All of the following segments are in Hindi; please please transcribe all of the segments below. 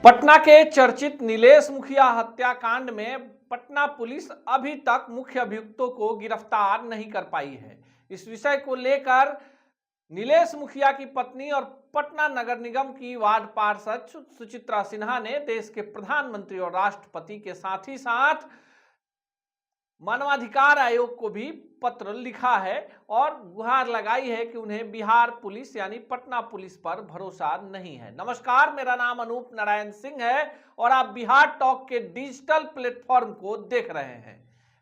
पटना के चर्चित नीलेश मुखिया हत्याकांड में पटना पुलिस अभी तक मुख्य अभियुक्तों को गिरफ्तार नहीं कर पाई है। इस विषय को लेकर नीलेश मुखिया की पत्नी और पटना नगर निगम की वार्ड पार्षद सुचित्रा सिन्हा ने देश के प्रधानमंत्री और राष्ट्रपति के साथ ही साथ मानवाधिकार आयोग को भी पत्र लिखा है और गुहार लगाई है कि उन्हें बिहार पुलिस यानी पटना पुलिस पर भरोसा नहीं है। नमस्कार, मेरा नाम अनूप नारायण सिंह है और आप बिहार टॉक के डिजिटल प्लेटफॉर्म को देख रहे हैं।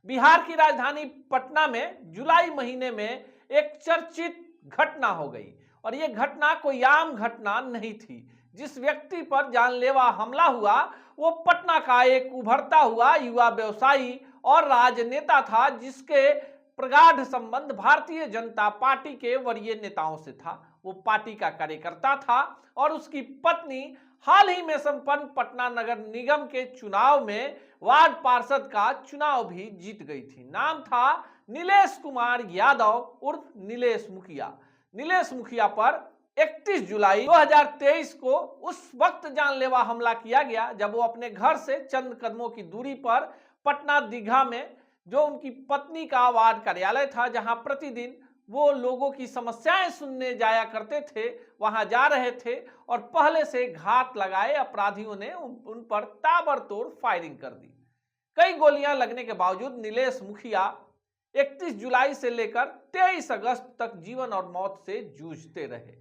बिहार की राजधानी पटना में जुलाई महीने में एक चर्चित घटना हो गई और यह घटना कोई आम घटना नहीं थी। जिस व्यक्ति पर जानलेवा हमला हुआ वो पटना का एक उभरता हुआ युवा व्यवसायी और राजनेता था, जिसके प्रगाढ़ संबंध भारतीय जनता पार्टी के वरीय नेताओं से था। वो पार्टी का कार्यकर्ता था और उसकी पत्नी हाल ही में संपन्न पटना नगर निगम के चुनाव में वार्ड पार्षद का चुनाव भी जीत गई थी। नाम था नीलेश कुमार यादव उर्फ नीलेश मुखिया। नीलेश मुखिया पर 31 जुलाई 2023 को उस वक्त जानलेवा हमला किया गया जब वो अपने घर से चंद कदमों की दूरी पर पटना दीघा में जो उनकी पत्नी का वार्ड कार्यालय था, जहां प्रतिदिन वो लोगों की समस्याएं सुनने जाया करते थे, वहां जा रहे थे और पहले से घात लगाए अपराधियों ने उन पर ताबड़तोड़ फायरिंग कर दी। कई गोलियां लगने के बावजूद नीलेश मुखिया 31 जुलाई से लेकर 23 अगस्त तक जीवन और मौत से जूझते रहे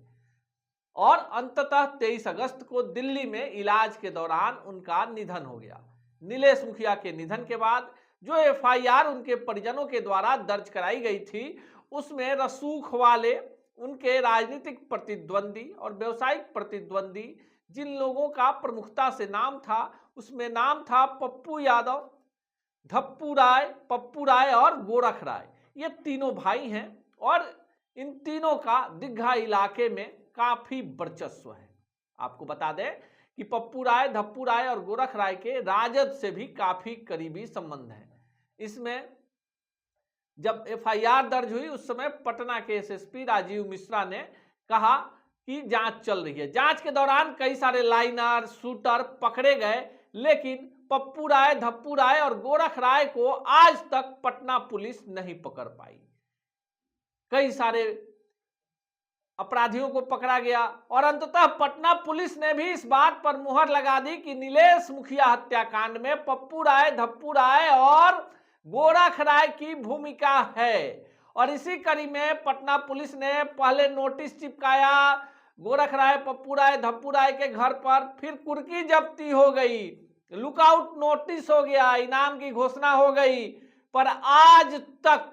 और अंततः 23 अगस्त को दिल्ली में इलाज के दौरान उनका निधन हो गया। नीलेश मुखिया के निधन के बाद जो एफआईआर उनके परिजनों के द्वारा दर्ज कराई गई थी, उसमें रसूख वाले उनके राजनीतिक प्रतिद्वंदी और व्यवसायिक प्रतिद्वंदी जिन लोगों का प्रमुखता से नाम था, उसमें नाम था पप्पू यादव, पप्पू राय और गोरख राय। ये तीनों भाई हैं और इन तीनों का दीघा इलाके में काफी वर्चस्व है। आपको बता दें कि पप्पू राय, धप्पू राय और गोरख राय के राजद से भी काफी करीबी संबंध है। इसमें जब एफआईआर दर्ज हुई उस समय पटना के एसएसपी राजीव मिश्रा ने कहा कि जांच चल रही है। जांच के दौरान कई सारे लाइनर, शूटर पकड़े गए, लेकिन पप्पू राय, धप्पू राय और गोरख राय को आज तक पटना पुलिस नहीं पकड़ पाई। कई सारे अपराधियों को पकड़ा गया और अंततः पटना पुलिस ने भी इस बात पर मुहर लगा दी कि नीलेश मुखिया हत्याकांड में पप्पू राय, धप्पू राय और गोरख राय की भूमिका है। और इसी कड़ी में पटना पुलिस ने पहले नोटिस चिपकाया गोरख राय, पप्पू राय, धप्पू राय के घर पर, फिर कुर्की जब्ती हो गई, लुकआउट नोटिस हो गया, इनाम की घोषणा हो गई, पर आज तक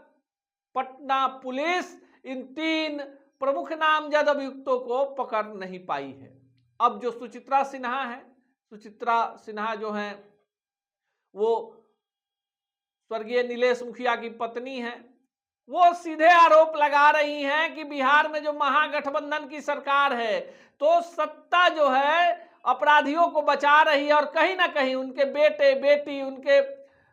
पटना पुलिस इन तीन प्रमुख नामजद अभियुक्तों को पकड़ नहीं पाई है। अब जो सुचित्रा सिन्हा है, सुचित्रा सिन्हा जो है वो स्वर्गीय नीलेश मुखिया की पत्नी है, वो सीधे आरोप लगा रही हैं कि बिहार में जो महागठबंधन की सरकार है तो सत्ता जो है अपराधियों को बचा रही है और कहीं ना कहीं उनके बेटे बेटी, उनके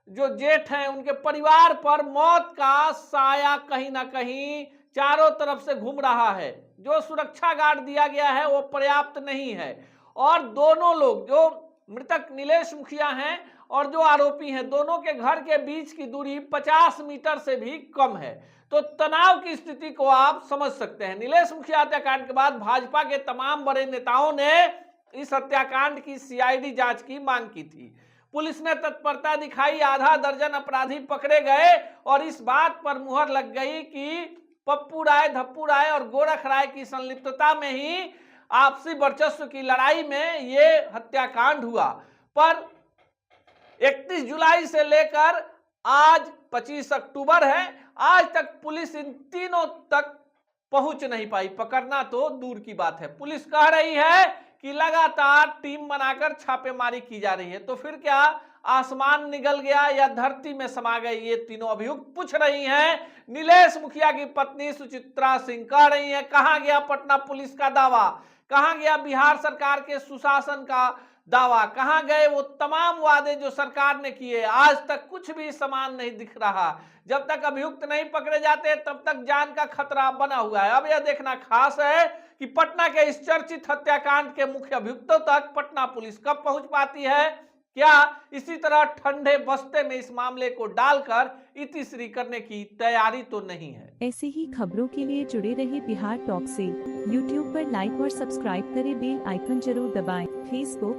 जो जेठ हैं, उनके परिवार पर मौत का साया कहीं ना कहीं चारों तरफ से घूम रहा है। जो सुरक्षा गार्ड दिया गया है वो पर्याप्त नहीं है और दोनों लोग, जो मृतक नीलेश मुखिया हैं और जो आरोपी हैं, दोनों के घर के बीच की दूरी 50 मीटर से भी कम है। तो तनाव की स्थिति को आप समझ सकते हैं। नीलेश मुखिया हत्याकांड के बाद भाजपा के तमाम बड़े नेताओं ने इस हत्याकांड की सीआईडी जांच की मांग की थी। पुलिस ने तत्परता दिखाई, आधा दर्जन अपराधी पकड़े गए और इस बात पर मुहर लग गई कि पप्पू राय, धप्पू राय और गोरख राय की संलिप्तता में ही आपसी वर्चस्व की लड़ाई में ये हत्याकांड हुआ। पर 31 जुलाई से लेकर आज 25 अक्टूबर है, आज तक पुलिस इन तीनों तक पहुंच नहीं पाई। पकड़ना तो दूर की बात है। पुलिस कह रही है कि लगातार टीम बनाकर छापेमारी की जा रही है। तो फिर क्या आसमान निगल गया या धरती में समा गए? ये तीनों अभियुक्त पूछ रही हैं। नीलेश मुखिया की पत्नी सुचित्रा सिंह कह रही हैं, कहां गया पटना पुलिस का दावा, कहां गया बिहार सरकार के सुशासन का दावा, कहां गए वो तमाम वादे जो सरकार ने किए? आज तक कुछ भी समान नहीं दिख रहा। जब तक अभियुक्त नहीं पकड़े जाते तब तक जान का खतरा बना हुआ है। अब यह देखना खास है कि पटना के इस चर्चित हत्याकांड के मुख्य अभियुक्तों तक पटना पुलिस कब पहुंच पाती है? क्या इसी तरह ठंडे बस्ते में इस मामले को डालकर इतिश्री करने की तैयारी तो नहीं है? ऐसी ही खबरों के लिए जुड़े रहिए बिहार टॉक से। यूट्यूब पर लाइक और सब्सक्राइब करें, बेल आइकन जरूर दबाएं। फेसबुक,